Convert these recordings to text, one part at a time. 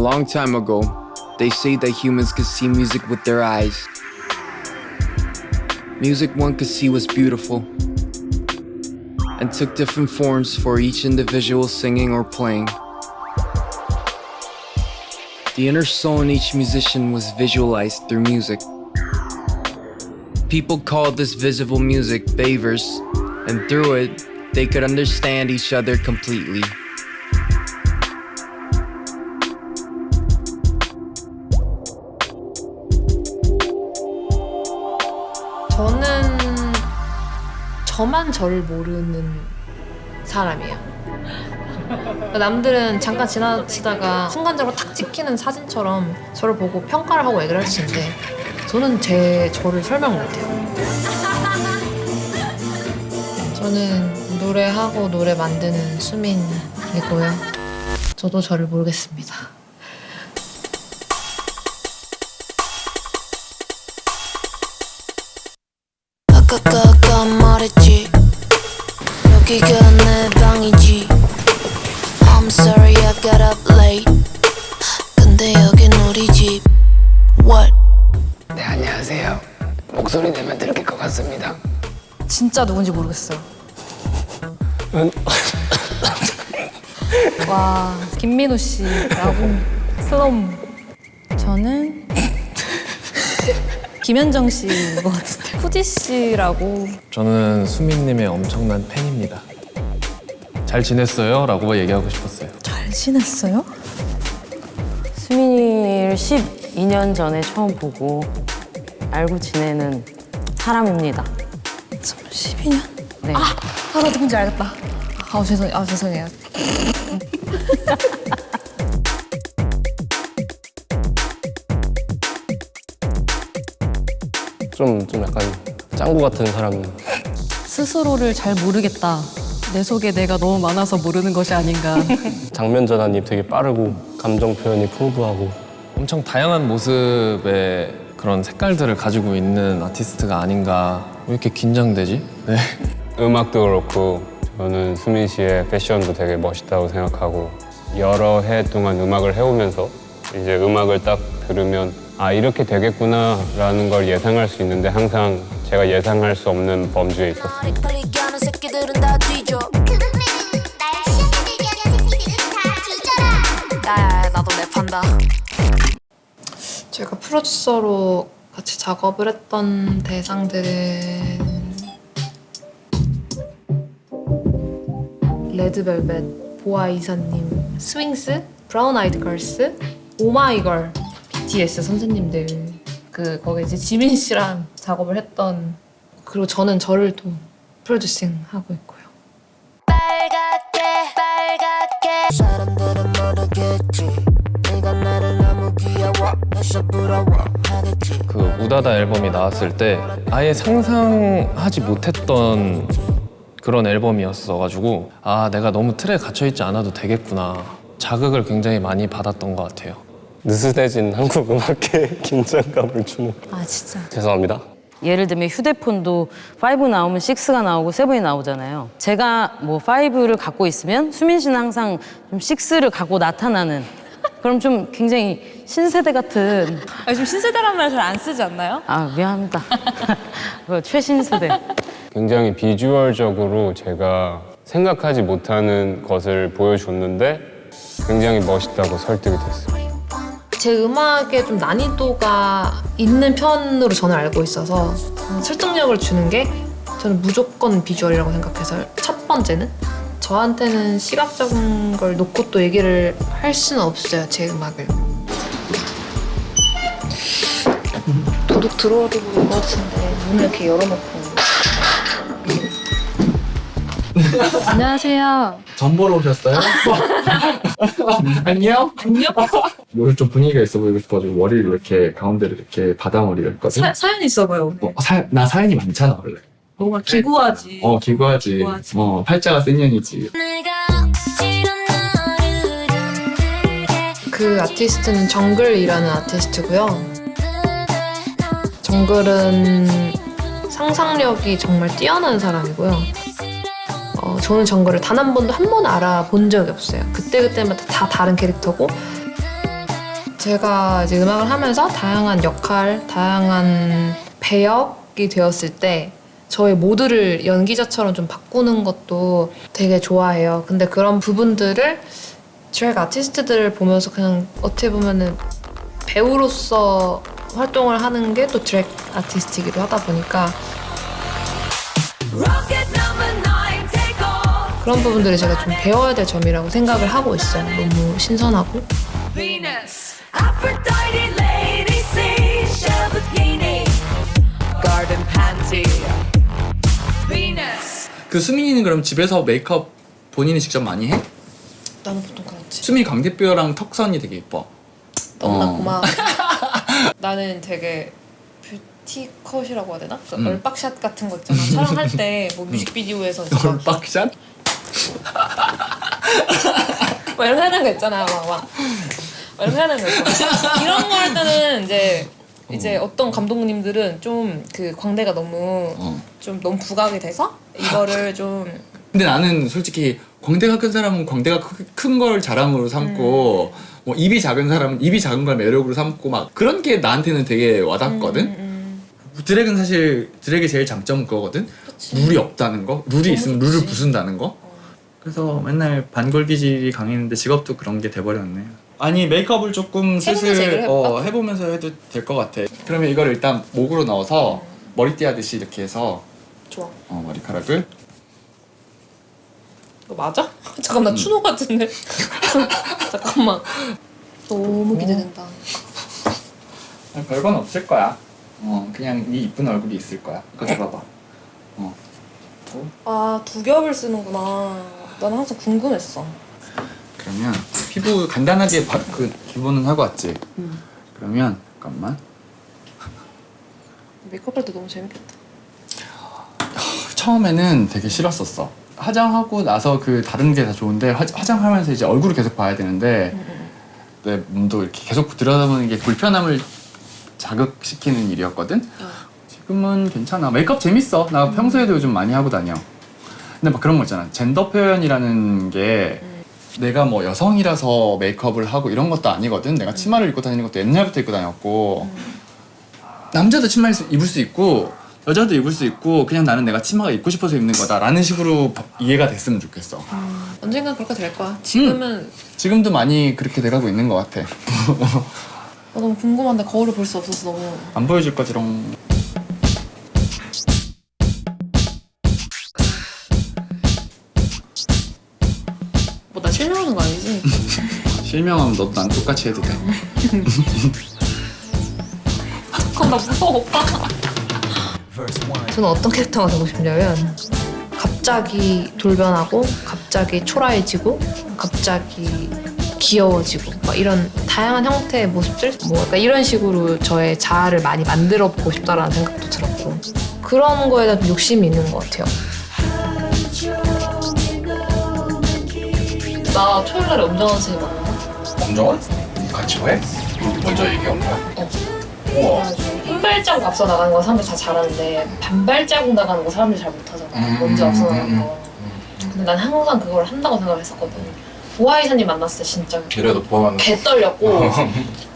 long time ago, they say that humans could see music with their eyes. Music one could see was beautiful and took different forms for each individual singing or playing. The inner soul in each musician was visualized through music. People called this visible music Bavers, and through it, they could understand each other completely. 저는 저만 저를 모르는 사람이에요. 남들은 잠깐 지나치다가 순간적으로 탁 찍히는 사진처럼 저를 보고 평가를 하고 얘기를 할 수 있는데 저는 저를 설명을 못해요. 저는 노래하고 노래 만드는 수민이고요. 저도 저를 모르겠습니다. 아까 말했지 여기가 내 방이지 I'm sorry I got up late 근데 여긴 우리 집 What? 네, 안녕하세요. 목소리 내면 들킬 것 같습니다. 진짜 누군지 모르겠어요. 와, 김민호 씨라고 슬럼. 저는 김현정 씨인 것 같은데. 후디 씨라고. 저는 수민님의 엄청난 팬입니다. 잘 지냈어요? 라고 얘기하고 싶었어요. 잘 지냈어요? 수민이를 12년 전에 처음 보고 알고 지내는 사람입니다. 12년? 네. 나 누군지 알겠다. 죄송해요. 좀 약간 짱구 같은 사람. 스스로를 잘 모르겠다. 내 속에 내가 너무 많아서 모르는 것이 아닌가. 장면 전환이 되게 빠르고 감정 표현이 풍부하고 엄청 다양한 모습의 그런 색깔들을 가지고 있는 아티스트가 아닌가. 왜 이렇게 긴장되지? 네. 음악도 그렇고 저는 수민 씨의 패션도 되게 멋있다고 생각하고 여러 해 동안 음악을 해오면서 이제 음악을 딱 들으면 아 이렇게 되겠구나 라는 걸 예상할 수 있는데 항상 제가 예상할 수 없는 범주에 있었어요. 빨리 가는 새끼들은 다 뒤져 나도 랩한다 제가 프로듀서로 같이 작업을 했던 대상들은 레드벨벳, 보아 이사님, 스윙스, 브라운 아이드 걸스, 오마이걸, BTS 선생님들 거기 이제 지민 씨랑 작업을 했던 그리고 저는 저를 또 프로듀싱 하고 있고요. 빨갛게 사람들은 모르겠지 네가 나를 너무 귀여워해서 부러워하겠지 그 우다다 앨범이 나왔을 때 아예 상상하지 못했던 그런 앨범이었어가지고 아 내가 너무 틀에 갇혀있지 않아도 되겠구나. 자극을 굉장히 많이 받았던 것 같아요. 느슨해진 한국 음악계에 긴장감을 주는. 아 진짜. 죄송합니다. 예를 들면 휴대폰도 5 나오면 6가 나오고 7이 나오잖아요. 제가 뭐 5를 갖고 있으면 수민 씨는 항상 좀 6를 갖고 나타나는 그럼 좀 굉장히 신세대 같은. 요즘 신세대라는 말 잘 안 쓰지 않나요? 아 미안합니다. 그 최신세대. 굉장히 비주얼적으로 제가 생각하지 못하는 것을 보여줬는데 굉장히 멋있다고 설득이 됐어요. 제 음악에 좀 난이도가 있는 편으로 저는 알고 있어서 설득력을 주는 게 저는 무조건 비주얼이라고 생각해서 첫 번째는 저한테는 시각적인 걸 놓고 또 얘기를 할 수는 없어요, 제 음악을. 도둑 들어와도 모를 것 같은데 문을 이렇게 열어놓고. 안녕하세요. 전 보러 오셨어요? 안녕? 안녕? 오늘 좀 분위기가 있어 보이고 싶어가지고 머리를 이렇게 가운데를 이렇게 바다머리를 했거든? 사연 있어 보여. 오늘. 나 사연이 많잖아 원래. 뭔가 기구하지. 기구하지. 기구하지. 팔자가 센 년이지. 그 아티스트는 정글이라는 아티스트고요. 정글은 상상력이 정말 뛰어난 사람이고요. 저는 정글을 단 한 번도 알아본 적이 없어요. 그때그때마다 다 다른 캐릭터고 제가 이제 음악을 하면서 다양한 역할, 다양한 배역이 되었을 때 저의 모드를 연기자처럼 좀 바꾸는 것도 되게 좋아해요. 근데 그런 부분들을 드래그 아티스트들을 보면서 그냥 어떻게 보면은 배우로서 활동을 하는 게 또 드래그 아티스트이기도 하다 보니까 그런 부분들을 제가 좀 배워야 될 점이라고 생각을 하고 있어요. 너무 신선하고. 그 수민이는 그럼 집에서 메이크업 본인이 직접 많이 해? 나는 보통 그렇지. 수민이 광대뼈랑 턱선이 되게 예뻐. 너무나 고마워. 나는 되게 뷰티컷이라고 해야 되나? 그 얼빡샷 같은 거 있잖아. 촬영할 때 뭐 뮤직비디오에서 얼빡샷? 뭐 이런 거 하는 거 있잖아. 막 이런 거 하는 거 있잖아. 이런 거 할 때는 이제 어떤 감독님들은 좀 그 광대가 너무 좀 너무 부각이 돼서 이거를 좀 근데 나는 솔직히 광대가 큰 사람은 광대가 큰 걸 자랑으로 삼고 뭐 입이 작은 사람은 입이 작은 걸 매력으로 삼고 막 그런 게 나한테는 되게 와닿거든. 드랙은 사실 드랙의 제일 장점은 그거거든. 그치. 룰이 없다는 거. 룰이 있으면 좋지. 룰을 부순다는 거. 그래서 맨날 반골 기질이 강했는데 직업도 그런 게 돼버렸네. 아니 메이크업을 조금 슬슬 해보면서 해도 될 것 같아. 그러면 이걸 일단 목으로 넣어서 머리띠 하듯이 이렇게 해서 좋아. 머리카락을 이거 맞아? 잠깐 나 추노 같은데. 잠깐만. 너무 기대된다. 별건 없을 거야. 그냥 네 이쁜 얼굴이 있을 거야. 이거 줘봐봐. 아, 두 겹을 쓰는구나. 나는 항상 궁금했어. 그러면 피부 간단하게 그 기본은 하고 왔지. 그러면 잠깐만. 메이크업 할 때 너무 재밌겠다. 처음에는 되게 싫었었어. 화장하고 나서 그 다른 게 다 좋은데 화장하면서 이제 얼굴을 계속 봐야 되는데 내 몸도 이렇게 계속 들여다보는 게 불편함을 자극시키는 일이었거든. 지금은 괜찮아. 메이크업 재밌어. 나 평소에도 요즘 많이 하고 다녀. 근데 막 그런 거 있잖아. 젠더 표현이라는 게 내가 뭐 여성이라서 메이크업을 하고 이런 것도 아니거든. 내가 치마를 입고 다니는 것도 옛날부터 입고 다녔고 남자도 치마 입을 수 있고 여자도 입을 수 있고 그냥 나는 내가 치마가 입고 싶어서 입는 거다라는 식으로 이해가 됐으면 좋겠어. 언젠간 그렇게 될 거야. 지금은 지금도 많이 그렇게 돼가고 있는 것 같아. 너무 궁금한데 거울을 볼 수 없어서 너무 안 보여줄 거지롱. 뭐 나 실명하는 거 아니지? 실명하면 너도 난 똑같이 해도 돼. 그럼 나 무서워 오빠. 저는 어떤 캐릭터가 되고 싶냐면 갑자기 돌변하고 갑자기 초라해지고 갑자기 귀여워지고 막 이런 다양한 형태의 모습들 뭐 그러니까 이런 식으로 저의 자아를 많이 만들어 보고 싶다라는 생각도 들었고 그런 거에 대한 욕심이 있는 것 같아요. 나 토요일 날에 엄정한 선생님 만나. 엄정원? 같이 해? 먼저 얘기한 거야? 우와. 한 발자국 앞서 나가는 거 사람들이 다 잘하는데 반 발자국 나가는 거 사람들이 잘 못하잖아. 먼저 앞서 나가는 거. 근데 난 항상 그걸 한다고 생각을 했었거든. 보아 이사님 만났을 때 진짜 그래도 보아는 개 떨렸고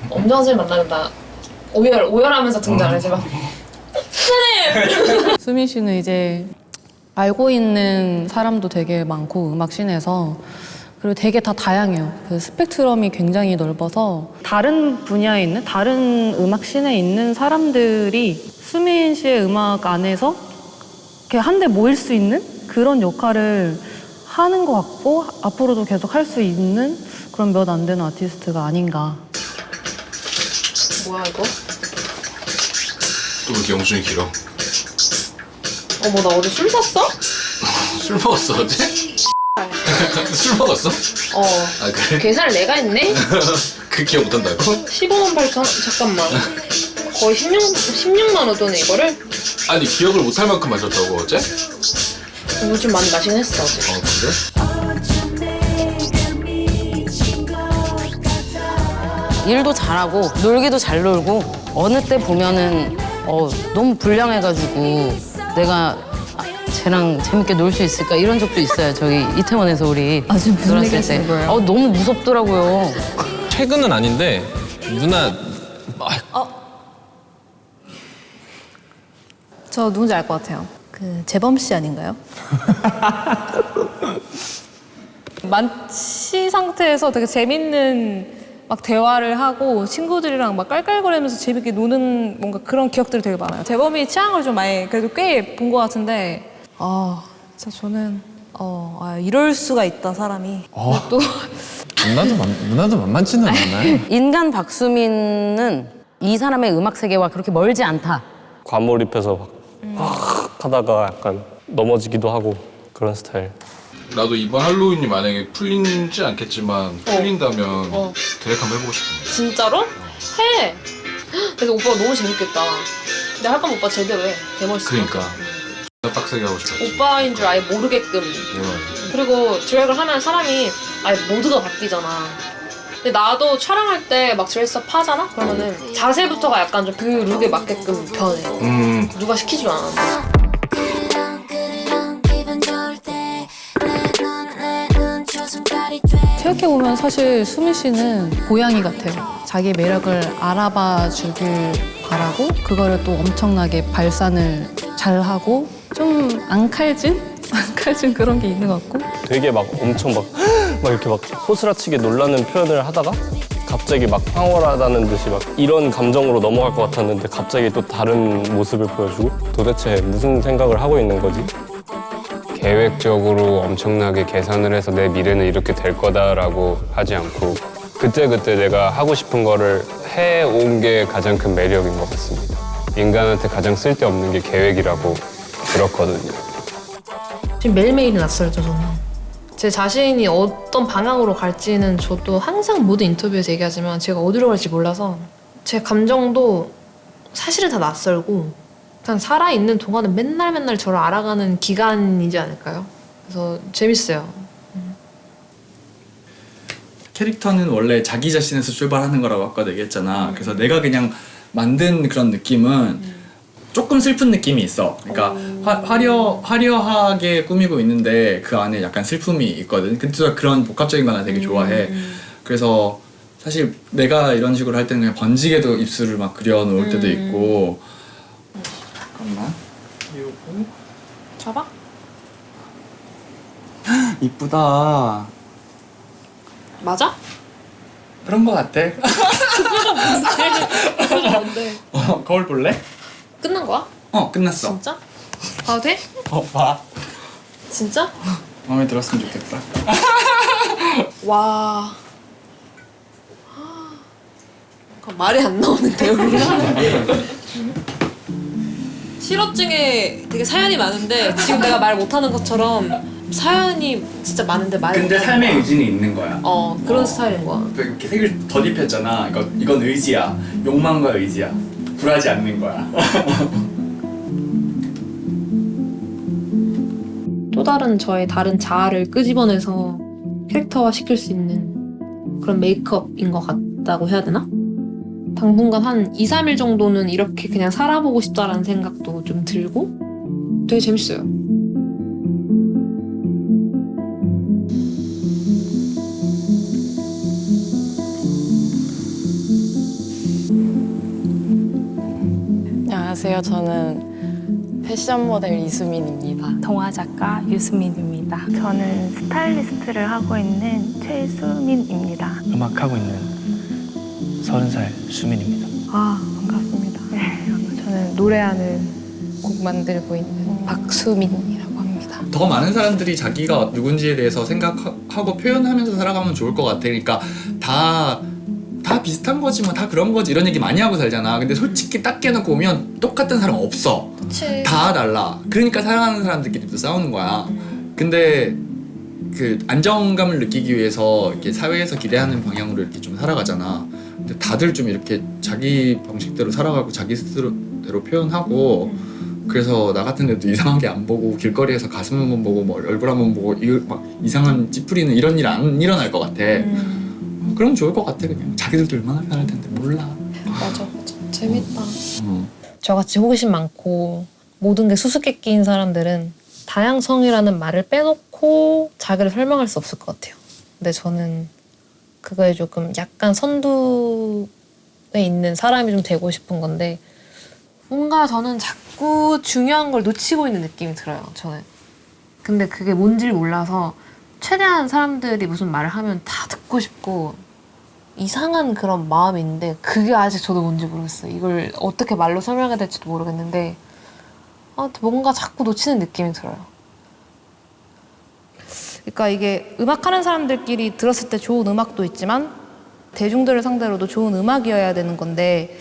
엄정한 선생님 만나면 나 오열하면서 등장을 해서 선생님! 수민 씨는 이제 알고 있는 사람도 되게 많고 음악 씬에서 그리고 되게 다 다양해요. 그 스펙트럼이 굉장히 넓어서 다른 분야에 있는 다른 음악 씬에 있는 사람들이 수민 씨의 음악 안에서 이렇게 한데 모일 수 있는 그런 역할을 하는 것 같고 앞으로도 계속 할 수 있는 그런 몇 안 되는 아티스트가 아닌가. 뭐야 이거? 또 왜 이렇게 영sun이 길어? 어머 나 어제 술 샀어? 술 먹었어 어제? 술 먹었어? 아 그래? 계산을 내가 했네? 그 기억 못한다고? 15만 8천 잠깐만 거의 16만 원 돈에 이거를? 아니 기억을 못할 만큼 마셨다고 어제? 이거 좀 많이 마시긴 했어 어제. 그래? 일도 잘하고 놀기도 잘 놀고 어느 때 보면은 너무 불량해가지고 내가 쟤랑 재밌게 놀 수 있을까 이런 적도 있어요. 저기 이태원에서 우리 지금 무슨 놀았을 얘기 하시는 때. 거예요? 너무 무섭더라고요. 최근은 아닌데 누나 저 누군지 알 것 같아요. 그 재범 씨 아닌가요? 만취 상태에서 되게 재밌는 막 대화를 하고 친구들이랑 막 깔깔거리면서 재밌게 노는 뭔가 그런 기억들이 되게 많아요. 재범이 취한 걸 좀 많이 그래도 꽤 본 것 같은데 진짜 저는 이럴 수가 있다 사람이. 또 누나도 만만치는 않나요? 인간 박수민은 이 사람의 음악 세계와 그렇게 멀지 않다. 과몰입해서 막 하다가 약간 넘어지기도 하고 그런 스타일. 나도 이번 할로윈이 만약에 풀리지 않겠지만 풀린다면 드랙 한번 해보고 싶은데. 진짜로? 해! 근데 오빠가 너무 재밌겠다. 근데 할 거면 오빠 제대로 해. 개멋있어. 그러니까 존나 빡세게 하고 싶었지. 오빠인 줄 아예 모르게끔. 그리고 드랙을 하면 사람이 아예 모두가 바뀌잖아. 근데 나도 촬영할 때 막 드레스업 하잖아? 그러면은 자세부터가 약간 좀 그 룩에 맞게끔 변해. 누가 시키지 않았는데. 생각해보면 사실 수민 씨는 고양이 같아요. 자기의 매력을 알아봐 주길 바라고 그거를 또 엄청나게 발산을 잘하고 좀 앙칼진? 앙칼진 그런 게 있는 것 같고 되게 막 엄청 막 이렇게 막 소스라치게 놀라는 표현을 하다가 갑자기 막 황홀하다는 듯이 막 이런 감정으로 넘어갈 것 같았는데 갑자기 또 다른 모습을 보여주고 도대체 무슨 생각을 하고 있는 거지? 계획적으로 엄청나게 계산을 해서 내 미래는 이렇게 될 거다라고 하지 않고 그때그때 내가 하고 싶은 거를 해온 게 가장 큰 매력인 것 같습니다. 인간한테 가장 쓸데없는 게 계획이라고 들었거든요. 지금 매일매일이 낯설죠, 저는. 제 자신이 어떤 방향으로 갈지는 저도 항상 모든 인터뷰에서 얘기하지만 제가 어디로 갈지 몰라서 제 감정도 사실은 다 낯설고 그냥 살아있는 동안은 맨날 저를 알아가는 기간이지 않을까요? 그래서 재밌어요. 캐릭터는 원래 자기 자신에서 출발하는 거라고 아까 얘기했잖아. 그래서 내가 그냥 만든 그런 느낌은 조금 슬픈 느낌이 있어. 그러니까 화려하게 꾸미고 있는데 그 안에 약간 슬픔이 있거든. 근데 또 그런 복합적인 거 나 되게 좋아해. 그래서 사실 내가 이런 식으로 할 때는 그냥 번지게도 입술을 막 그려놓을 때도 있고. 잠깐만. 요거 잡아? 이쁘다. 맞아? 그런 거 같아. 표정 뭔데? 거울 볼래? 끝난 거야? 끝났어. 진짜? 봐도 돼? 봐. 진짜? 마음에 들었으면 좋겠다. 와. 말이 안 나오는데 우리가? 실업증에 되게 사연이 많은데 지금 내가 말 못하는 것처럼 사연이 진짜 많은데 말 근데 못하는 삶의 거야. 의지는 있는 거야. 그런 스타일인 거야. 이렇게 색을 덧입혔잖아. 이건 의지야. 욕망과 의지야. 굴하지 않는 거야. 또 다른 저의 다른 자아를 끄집어내서 캐릭터화 시킬 수 있는 그런 메이크업인 것 같다고 해야 되나? 당분간 한 2, 3일 정도는 이렇게 그냥 살아보고 싶다라는 생각도 좀 들고 되게 재밌어요. 안녕하세요. 저는 패션 모델 이수민입니다. 동화 작가 유수민입니다. 저는 스타일리스트를 하고 있는 최수민입니다. 음악하고 있는 30살 수민입니다. 반갑습니다. 저는 노래하는 곡 만들고 있는 박수민이라고 합니다. 더 많은 사람들이 자기가 누군지에 대해서 생각하고 표현하면서 살아가면 좋을 것 같아. 그러니까 다 비슷한 거지 뭐 다 그런 거지 이런 얘기 많이 하고 살잖아. 근데 솔직히 딱 깨놓고 보면 똑같은 사람 없어. 그치. 다 달라. 그러니까 사랑하는 사람들끼리 또 싸우는 거야. 근데 그 안정감을 느끼기 위해서 이렇게 사회에서 기대하는 방향으로 이렇게 좀 살아가잖아. 근데 다들 좀 이렇게 자기 방식대로 살아가고 자기 스스로대로 표현하고 그래서 나 같은 데도 이상하게 안 보고 길거리에서 가슴 한번 보고 뭐 얼굴 한번 보고 막 이상한 찌푸리는 이런 일 안 일어날 것 같아. 그럼 좋을 것 같아. 그냥 자기들도 얼마나 편할 텐데 몰라. 맞아. 재밌다. 저같이 호기심 많고 모든 게 수수께끼인 사람들은 다양성이라는 말을 빼놓고 자기를 설명할 수 없을 것 같아요. 근데 저는 그거에 조금 약간 선두에 있는 사람이 좀 되고 싶은 건데 뭔가 저는 자꾸 중요한 걸 놓치고 있는 느낌이 들어요. 저는. 근데 그게 뭔지를 몰라서 최대한 사람들이 무슨 말을 하면 다 듣고 싶고 이상한 그런 마음이 있는데 그게 아직 저도 뭔지 모르겠어요. 이걸 어떻게 말로 설명해야 될지도 모르겠는데 뭔가 자꾸 놓치는 느낌이 들어요. 그러니까 이게 음악하는 사람들끼리 들었을 때 좋은 음악도 있지만 대중들을 상대로도 좋은 음악이어야 되는 건데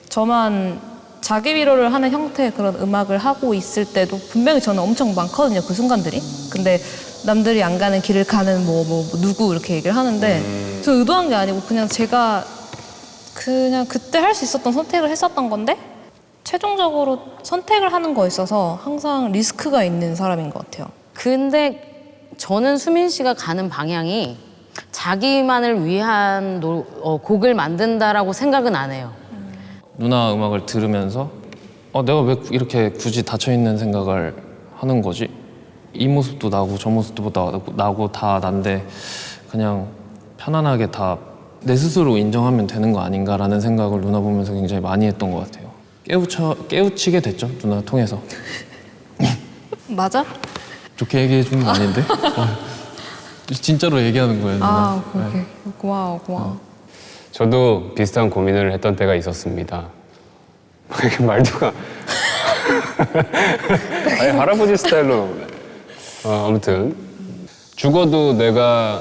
저만 자기 위로를 하는 형태의 그런 음악을 하고 있을 때도 분명히 저는 엄청 많거든요. 그 순간들이. 근데 남들이 안 가는 길을 가는 뭐 누구 이렇게 얘기를 하는데 저 의도한 게 아니고 그냥 제가 그냥 그때 할 수 있었던 선택을 했었던 건데 최종적으로 선택을 하는 거에 있어서 항상 리스크가 있는 사람인 것 같아요. 근데 저는 수민 씨가 가는 방향이 자기만을 위한 곡을 만든다라고 생각은 안 해요. 누나 음악을 들으면서 내가 왜 이렇게 굳이 닫혀있는 생각을 하는 거지? 이 모습도 나고 저 모습도 나고 다 난데 그냥 편안하게 다 내 스스로 인정하면 되는 거 아닌가라는 생각을 누나 보면서 굉장히 많이 했던 것 같아요. 깨우치게 됐죠, 누나 통해서. 맞아? 좋게 얘기해 주는 거 아닌데? 진짜로 얘기하는 거예요, 누나. 그렇게. 고마워. 저도 비슷한 고민을 했던 때가 있었습니다. 이렇게 말투가 아니 할아버지 스타일로 나오네. 아무튼 죽어도 내가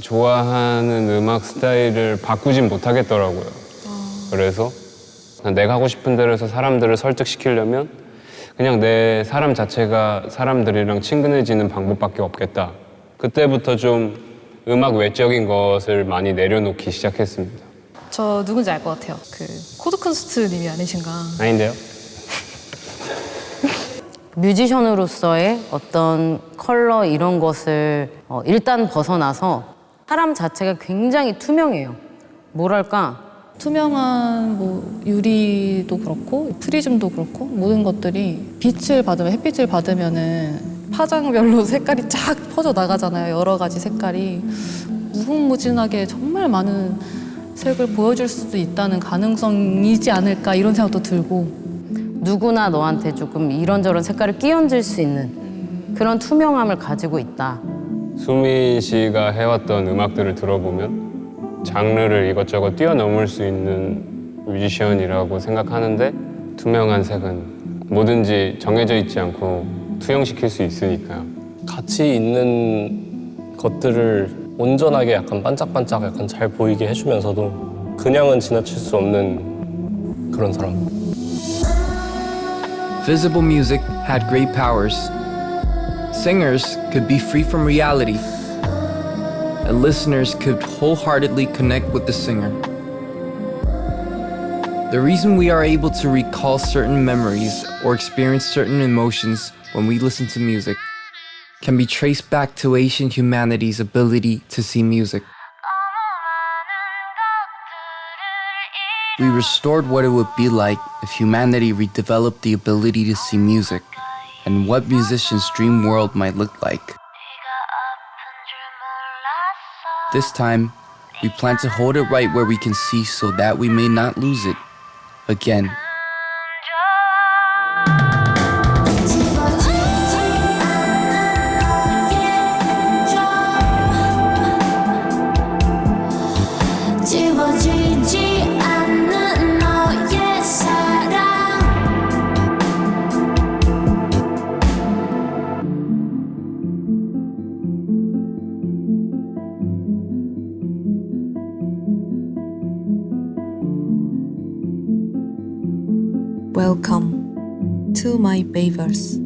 좋아하는 음악 스타일을 바꾸진 못하겠더라고요. 그래서 내가 하고 싶은 대로 해서 사람들을 설득시키려면 그냥 내 사람 자체가 사람들이랑 친근해지는 방법밖에 없겠다. 그때부터 좀 음악 외적인 것을 많이 내려놓기 시작했습니다. 저 누군지 알 것 같아요. 그 코드쿤스트 님이 아니신가. 아닌데요? 뮤지션으로서의 어떤 컬러 이런 것을 일단 벗어나서 사람 자체가 굉장히 투명해요. 뭐랄까 투명한 뭐 유리도 그렇고 프리즘도 그렇고 모든 것들이 빛을 받으면 햇빛을 받으면은 파장별로 색깔이 쫙 퍼져 나가잖아요. 여러 가지 색깔이 무궁무진하게 정말 많은 색을 보여줄 수도 있다는 가능성이지 않을까 이런 생각도 들고 누구나 너한테 조금 이런저런 색깔을 끼얹을 수 있는 그런 투명함을 가지고 있다. 수민 씨가 해왔던 음악들을 들어보면 장르를 이것저것 뛰어넘을 수 있는 뮤지션이라고 생각하는데 투명한 색은 뭐든지 정해져 있지 않고 투영시킬 수 있으니까요. 같이 있는 것들을 온전하게 약간 반짝반짝 약간 잘 보이게 해주면서도 그냥은 지나칠 수 없는 그런 사람. Visible music had great powers. Singers could be free from reality, and listeners could wholeheartedly connect with the singer. The reason we are able to recall certain memories or experience certain emotions when we listen to music can be traced back to Asian humanity's ability to see music. We restored what it would be like if humanity redeveloped the ability to see music and what musicians' dream world might look like. This time, we plan to hold it right where we can see so that we may not lose it again. Welcome to my Bayverse.